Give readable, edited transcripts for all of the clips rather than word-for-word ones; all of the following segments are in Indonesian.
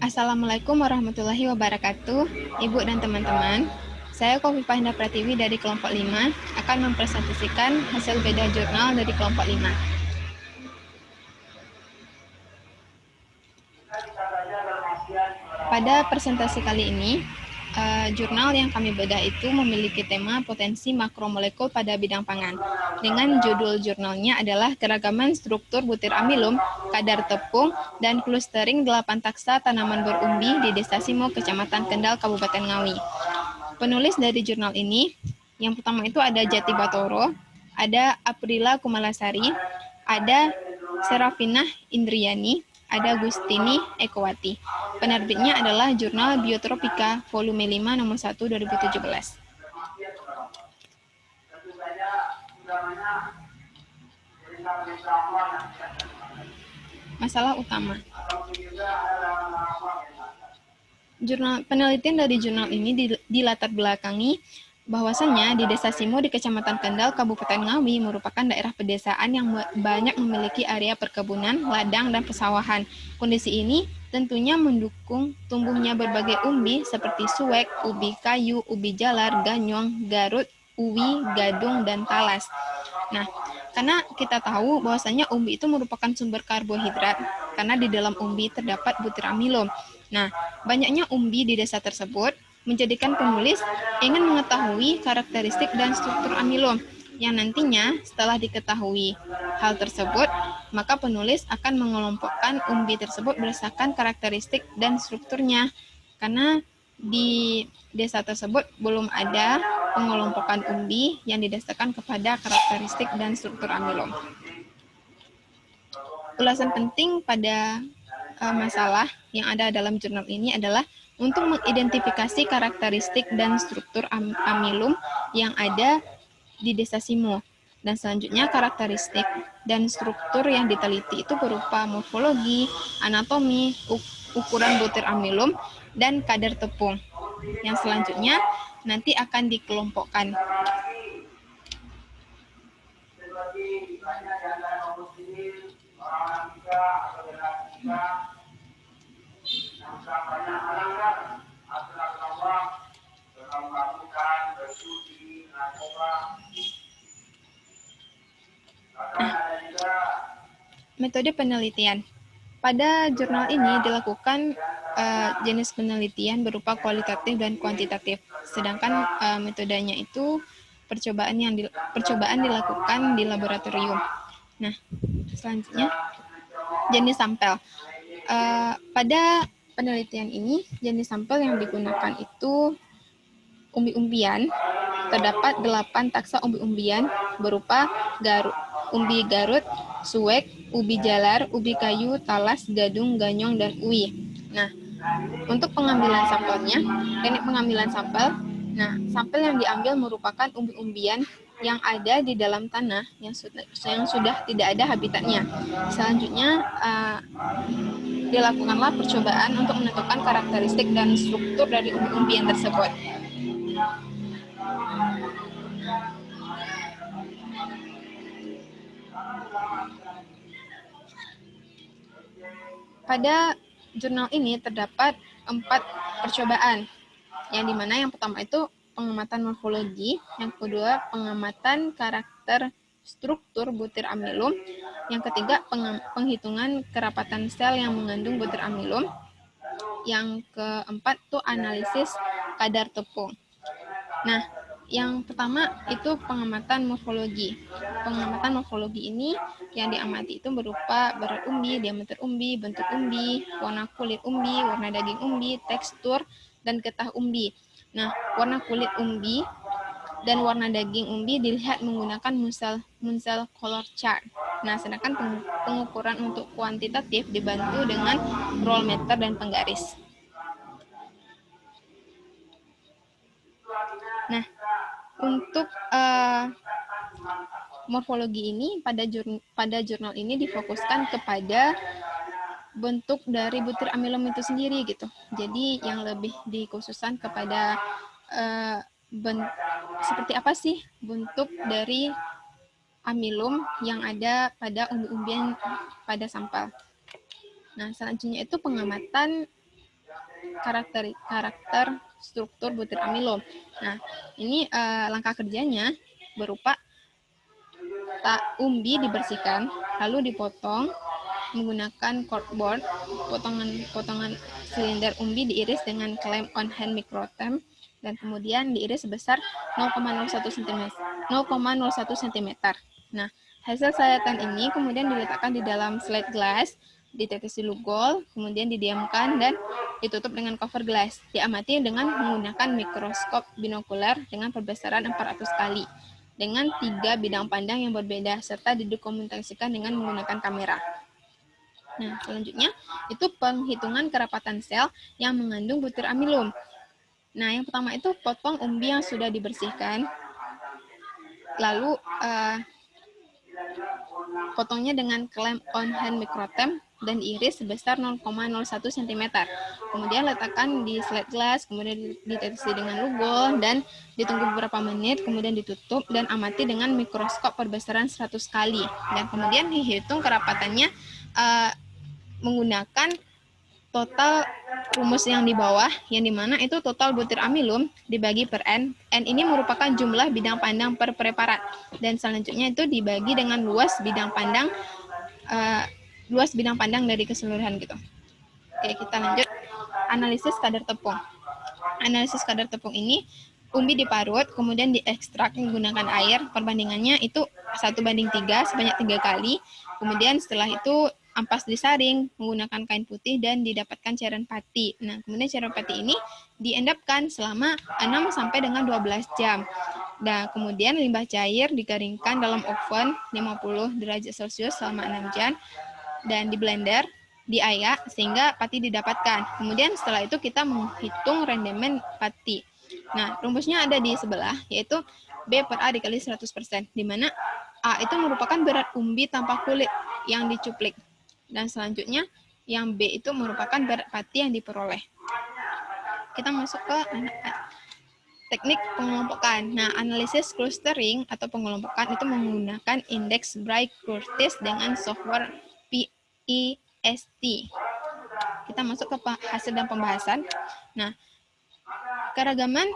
Assalamualaikum warahmatullahi wabarakatuh, Ibu dan teman-teman. Saya Khofifah Indah Pratiwi dari kelompok 5 akan mempresentasikan hasil beda jurnal dari kelompok 5. Pada presentasi kali ini, jurnal yang kami bedah itu memiliki tema potensi makromolekul pada bidang pangan. Dengan judul jurnalnya adalah Keragaman Struktur Butir Amilum, Kadar Tepung, dan Clustering 8 Taksa Tanaman Berumbi di Desa Simo, Kecamatan Kendal, Kabupaten Ngawi. Penulis dari jurnal ini, yang pertama itu ada Jati Batoro, ada Aprila Kumalasari, ada Serafinah Indriani, ada Gustini Ekowati. Penerbitnya adalah Jurnal Biotropika Volume 5 nomor 1 2017. Masalah utama. Penelitian dari jurnal ini dilatar belakangi bahwasannya di Desa Simo di Kecamatan Kendal, Kabupaten Ngawi merupakan daerah pedesaan yang banyak memiliki area perkebunan, ladang, dan pesawahan. Kondisi ini tentunya mendukung tumbuhnya berbagai umbi seperti suwek, ubi kayu, ubi jalar, ganyong, garut, uwi, gadung, dan talas. Nah, karena kita tahu bahwasanya umbi itu merupakan sumber karbohidrat, karena di dalam umbi terdapat butir amilum. Nah, banyaknya umbi di desa tersebut menjadikan penulis ingin mengetahui karakteristik dan struktur amilum yang nantinya setelah diketahui hal tersebut, maka penulis akan mengelompokkan umbi tersebut berdasarkan karakteristik dan strukturnya. Karena di desa tersebut belum ada pengelompokan umbi yang didasarkan kepada karakteristik dan struktur amilum. Ulasan penting pada masalah yang ada dalam jurnal ini adalah untuk mengidentifikasi karakteristik dan struktur amilum yang ada di Desa Simo. Dan selanjutnya karakteristik dan struktur yang diteliti itu berupa morfologi, anatomi, ukuran butir amilum, dan kadar tepung. Yang selanjutnya nanti akan dikelompokkan. Metode penelitian. Pada jurnal ini dilakukan jenis penelitian berupa kualitatif dan kuantitatif. Sedangkan metodenya itu percobaan dilakukan di laboratorium. Nah, selanjutnya jenis sampel. Pada penelitian ini jenis sampel yang digunakan itu umbi-umbian. Terdapat 8 taksa umbi-umbian berupa umbi garut, suwek, ubi jalar, ubi kayu, talas, gadung, ganyong, dan uwi. Nah, untuk pengambilan sampelnya, teknik pengambilan sampel, sampel yang diambil merupakan umbi-umbian yang ada di dalam tanah yang sudah tidak ada habitatnya. Selanjutnya, dilakukanlah percobaan untuk menentukan karakteristik dan struktur dari umbi-umbian tersebut. Pada jurnal ini terdapat 4 percobaan, yang dimana yang pertama itu pengamatan morfologi, yang kedua pengamatan karakter struktur butir amilum, yang ketiga penghitungan kerapatan sel yang mengandung butir amilum, yang keempat tuh analisis kadar tepung. Nah, yang pertama itu pengamatan morfologi. Pengamatan morfologi ini yang diamati itu berupa berat umbi, diameter umbi, bentuk umbi, warna kulit umbi, warna daging umbi, tekstur, dan getah umbi. Nah, warna kulit umbi dan warna daging umbi dilihat menggunakan Munsell color chart. Nah, sedangkan pengukuran untuk kuantitatif dibantu dengan roll meter dan penggaris. Nah, untuk morfologi ini pada jurnal ini difokuskan kepada bentuk dari butir amilum itu sendiri gitu. Jadi yang lebih dikhususkan kepada seperti apa sih bentuk dari amilum yang ada pada umbi-umbian pada sampel. Nah, selanjutnya itu pengamatan karakter struktur butir amilum. Nah, ini langkah kerjanya berupa umbi dibersihkan, lalu dipotong menggunakan cardboard. Potongan silinder umbi diiris dengan klem on hand microtem dan kemudian diiris sebesar 0,01 cm. 0,01 cm. Nah, hasil sayatan ini kemudian diletakkan di dalam slide glass, ditetesi lugol, kemudian didiamkan dan ditutup dengan cover glass. Diamati dengan menggunakan mikroskop binokuler dengan perbesaran 400 kali dengan 3 bidang pandang yang berbeda serta didokumentasikan dengan menggunakan kamera. Nah, selanjutnya itu penghitungan kerapatan sel yang mengandung butir amilum. Nah, yang pertama itu potong umbi yang sudah dibersihkan, lalu potongnya dengan klem on hand microtem dan diiris sebesar 0,01 cm. Kemudian letakkan di slide glass, kemudian ditetesi dengan lugol dan ditunggu beberapa menit, kemudian ditutup dan amati dengan mikroskop perbesaran 100 kali. Dan kemudian dihitung kerapatannya menggunakan total rumus yang di bawah, yang dimana itu total butir amilum dibagi per N. N ini merupakan jumlah bidang pandang per preparat. Dan selanjutnya itu dibagi dengan luas bidang pandang dari keseluruhan gitu. Oke, kita lanjut. Analisis kadar tepung. Analisis kadar tepung ini, umbi diparut, kemudian diekstrak menggunakan air. Perbandingannya itu 1:3 sebanyak 3 kali. Kemudian setelah itu ampas disaring menggunakan kain putih dan didapatkan cairan pati. Nah, kemudian cairan pati ini diendapkan selama 6 sampai dengan 12 jam. Nah, kemudian limbah cair dikeringkan dalam oven 50 derajat Celcius selama 6 jam dan di blender, diayak sehingga pati didapatkan. Kemudian setelah itu kita menghitung rendemen pati. Nah, rumusnya ada di sebelah, yaitu B per A dikali 100%, di mana A itu merupakan berat umbi tanpa kulit yang dicuplik. Dan selanjutnya, yang B itu merupakan berat pati yang diperoleh. Kita masuk ke teknik pengelompokan. Nah, analisis clustering atau pengelompokan itu menggunakan indeks Bray-Curtis dengan software PEST. Kita masuk ke hasil dan pembahasan. Nah, keragaman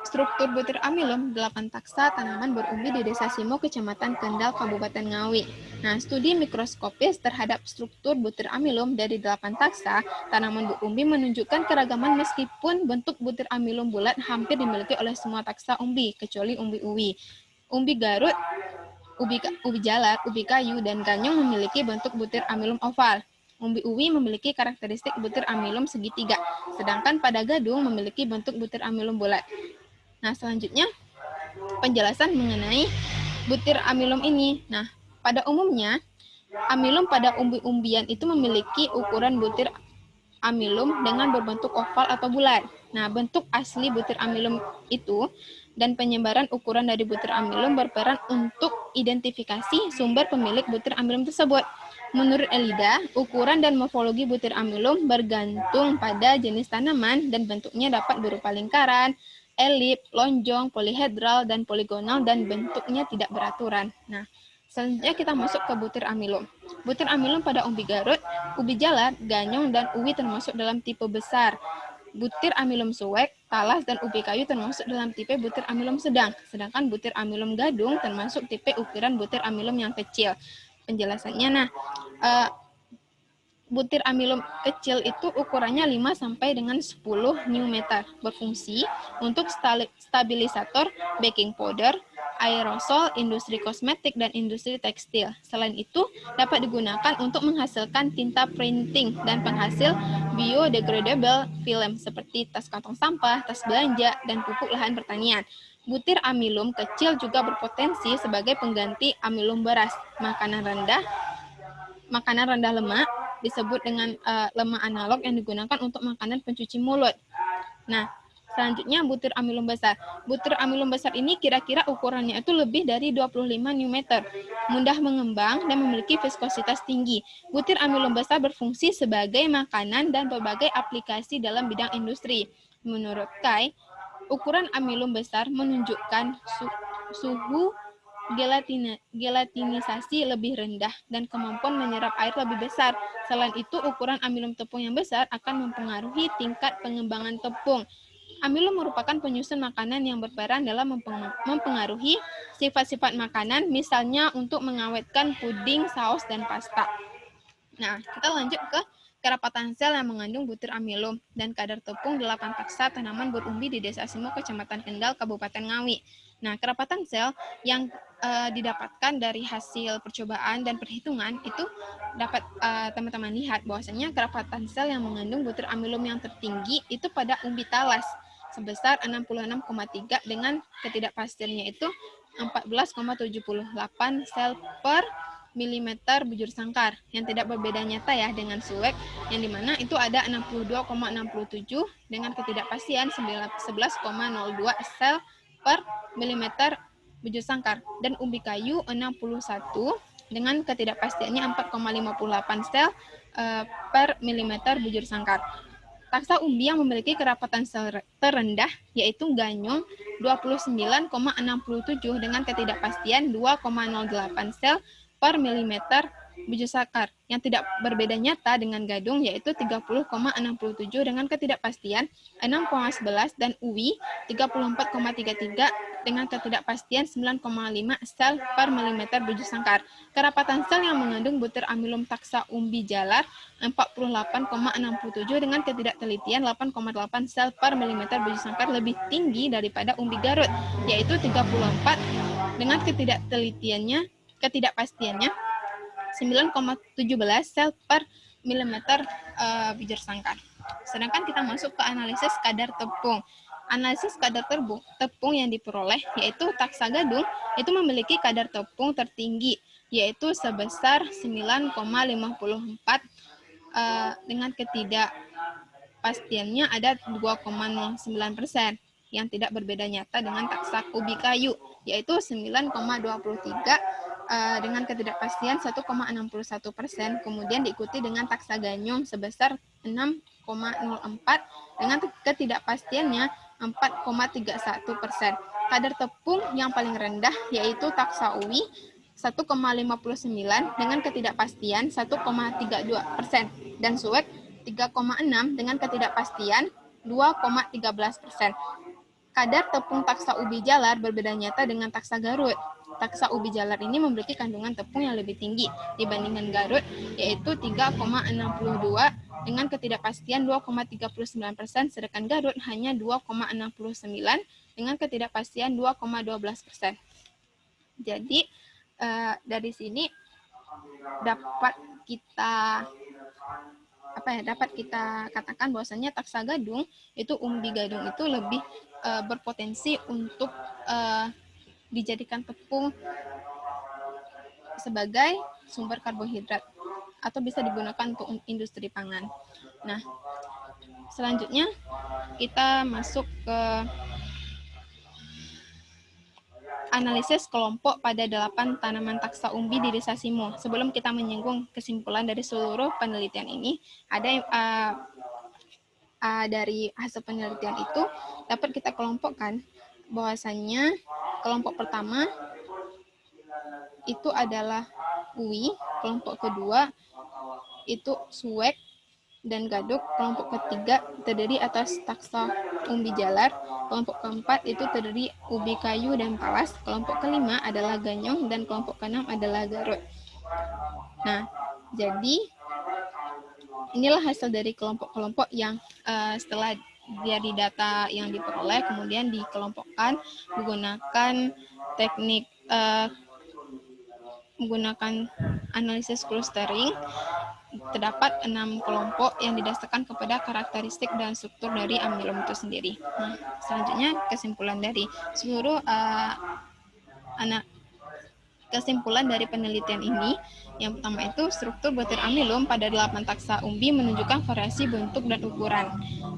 struktur butir amilum 8 taksa tanaman berumbi di Desa Simo, Kecamatan Kendal, Kabupaten Ngawi. Nah, studi mikroskopis terhadap struktur butir amilum dari 8 taksa tanaman berumbi menunjukkan keragaman meskipun bentuk butir amilum bulat hampir dimiliki oleh semua taksa umbi, kecuali umbi uwi. Umbi Garut, ubi jalar, ubi kayu, dan ganyong memiliki bentuk butir amilum oval. Umbi uwi memiliki karakteristik butir amilum segitiga, sedangkan pada gadung memiliki bentuk butir amilum bulat. Nah, selanjutnya penjelasan mengenai butir amilum ini. Nah, pada umumnya amilum pada umbi-umbian itu memiliki ukuran butir amilum dengan berbentuk oval atau bulat. Nah, bentuk asli butir amilum itu dan penyebaran ukuran dari butir amilum berperan untuk identifikasi sumber pemilik butir amilum tersebut. Menurut Elida, ukuran dan morfologi butir amilum bergantung pada jenis tanaman dan bentuknya dapat berupa lingkaran, elip, lonjong, polihedral, dan poligonal, dan bentuknya tidak beraturan. Nah, selanjutnya kita masuk ke butir amilum. Butir amilum pada umbi Garut, ubi jalar, ganyong, dan uwi termasuk dalam tipe besar. Butir amilum suwek, talas, dan ubi kayu termasuk dalam tipe butir amilum sedang. Sedangkan butir amilum gadung termasuk tipe ukuran butir amilum yang kecil. Penjelasannya, nah, butir amilum kecil itu ukurannya 5 sampai dengan 10 nm, berfungsi untuk stabilisator, baking powder, aerosol, industri kosmetik, dan industri tekstil. Selain itu, dapat digunakan untuk menghasilkan tinta printing dan penghasil biodegradable film seperti tas kantong sampah, tas belanja, dan pupuk lahan pertanian. Butir amilum kecil juga berpotensi sebagai pengganti amilum beras, makanan rendah lemak, disebut dengan lemak analog yang digunakan untuk makanan pencuci mulut. Nah, selanjutnya butir amilum besar. Butir amilum besar ini kira-kira ukurannya itu lebih dari 25 nm, mudah mengembang dan memiliki viskositas tinggi. Butir amilum besar berfungsi sebagai makanan dan berbagai aplikasi dalam bidang industri. Menurut Kai, ukuran amilum besar menunjukkan suhu gelatinisasi lebih rendah dan kemampuan menyerap air lebih besar. Selain itu, ukuran amilum tepung yang besar akan mempengaruhi tingkat pengembangan tepung. Amilum merupakan penyusun makanan yang berperan dalam mempengaruhi sifat-sifat makanan, misalnya untuk mengawetkan puding, saus, dan pasta. Nah, kita lanjut ke kerapatan sel yang mengandung butir amilum dan kadar tepung 8 paksa tanaman berumbi di Desa Simo, Kecamatan Kendal, Kabupaten Ngawi. Nah, kerapatan sel yang didapatkan dari hasil percobaan dan perhitungan itu dapat teman-teman lihat bahwasanya kerapatan sel yang mengandung butir amilum yang tertinggi itu pada umbi talas sebesar 66,3 dengan ketidakpastiannya itu 14,78 sel per milimeter bujur sangkar yang tidak berbeda nyata ya dengan suwek yang dimana itu ada 62,67 dengan ketidakpastian 11,02 sel per milimeter bujur sangkar dan umbi kayu 61 dengan ketidakpastiannya 4,58 sel per milimeter bujur sangkar. Taksa umbi yang memiliki kerapatan sel terendah yaitu ganyong 29,67 dengan ketidakpastian 2,08 sel per milimeter bujur sangkar yang tidak berbeda nyata dengan gadung yaitu 30,67 dengan ketidakpastian 6,11 dan uwi 34,33 dengan ketidakpastian 9,5 sel per milimeter bujur sangkar. Kerapatan sel yang mengandung butir amilum taksa umbi jalar 48,67 dengan ketidaktelitian 8,8 sel per milimeter bujur sangkar lebih tinggi daripada umbi Garut yaitu 34 dengan ketidakpastiannya 9,17 sel per milimeter bujur sangkar. Sedangkan kita masuk ke analisis kadar tepung. Analisis kadar tepung yang diperoleh yaitu taksa gadung itu memiliki kadar tepung tertinggi yaitu sebesar 9,54 dengan ketidakpastiannya ada 2,09% yang tidak berbeda nyata dengan taksa ubi kayu yaitu 9,23 dengan ketidakpastian 1,61%, kemudian diikuti dengan taksa ganyong sebesar 6,04 dengan ketidakpastiannya 4,31%. Kadar tepung yang paling rendah yaitu taksa uwi 1,59 dengan ketidakpastian 1,32% dan suwek 3,6 dengan ketidakpastian 2,13%. Kadar tepung taksa ubi jalar berbeda nyata dengan taksa Garut. Taksa ubi jalar ini memiliki kandungan tepung yang lebih tinggi dibandingkan Garut, yaitu 3,62 dengan ketidakpastian 2,39%, sedangkan Garut hanya 2,69 dengan ketidakpastian 2,12%. Jadi, dari sini dapat kita katakan bahwasanya taksa gadung itu umbi gadung itu lebih berpotensi untuk dijadikan tepung sebagai sumber karbohidrat atau bisa digunakan untuk industri pangan. Nah, selanjutnya kita masuk ke analisis kelompok pada 8 tanaman taksa umbi di Desa Simo. Sebelum kita menyinggung kesimpulan dari seluruh penelitian ini, ada dari hasil penelitian itu dapat kita kelompokkan bahwasannya kelompok pertama itu adalah uwi, kelompok kedua itu suwek dan gaduk, kelompok ketiga terdiri atas taksa umbi jalar, kelompok keempat itu terdiri ubi kayu dan talas, kelompok kelima adalah ganyong, dan kelompok keenam adalah Garut. Nah, jadi inilah hasil dari kelompok-kelompok yang setelah dari data yang diperoleh kemudian dikelompokkan menggunakan teknik menggunakan analisis clustering. Terdapat 6 kelompok yang didasarkan kepada karakteristik dan struktur dari amilum itu sendiri. Nah, selanjutnya kesimpulan dari seluruh kesimpulan dari penelitian ini. Yang pertama itu struktur butir amilum pada 8 taksa umbi menunjukkan variasi bentuk dan ukuran.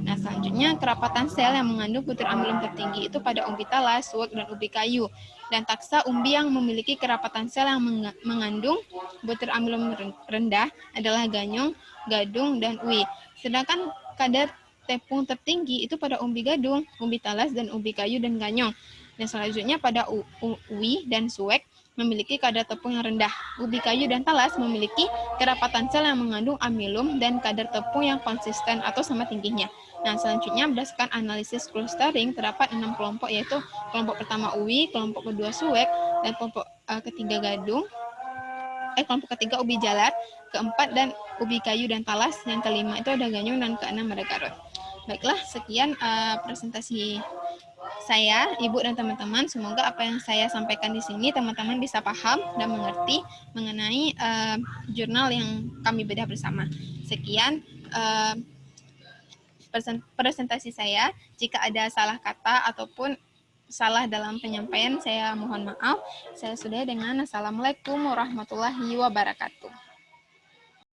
Nah, selanjutnya kerapatan sel yang mengandung butir amilum tertinggi itu pada umbi talas, suwek, dan ubi kayu. Dan taksa umbi yang memiliki kerapatan sel yang mengandung butir amilum rendah adalah ganyong, gadung, dan uwi. Sedangkan kadar tepung tertinggi itu pada umbi gadung, umbi talas, dan umbi kayu dan ganyong. Dan selanjutnya pada uwi dan suwek memiliki kadar tepung yang rendah. Ubi kayu dan talas memiliki kerapatan sel yang mengandung amilum dan kadar tepung yang konsisten atau sama tingginya. Nah, selanjutnya berdasarkan analisis clustering terdapat 6 kelompok, yaitu kelompok pertama ubi, kelompok kedua suwek, dan kelompok ketiga gadung. Kelompok ketiga ubi jalar, keempat dan ubi kayu dan talas, yang kelima itu ada ganyong, dan keenam ada karot. Baiklah, sekian presentasi saya, Ibu dan teman-teman. Semoga apa yang saya sampaikan di sini teman-teman bisa paham dan mengerti mengenai jurnal yang kami bedah bersama. Sekian presentasi saya. Jika ada salah kata ataupun salah dalam penyampaian, saya mohon maaf. Saya sudahi dengan Assalamualaikum warahmatullahi wabarakatuh.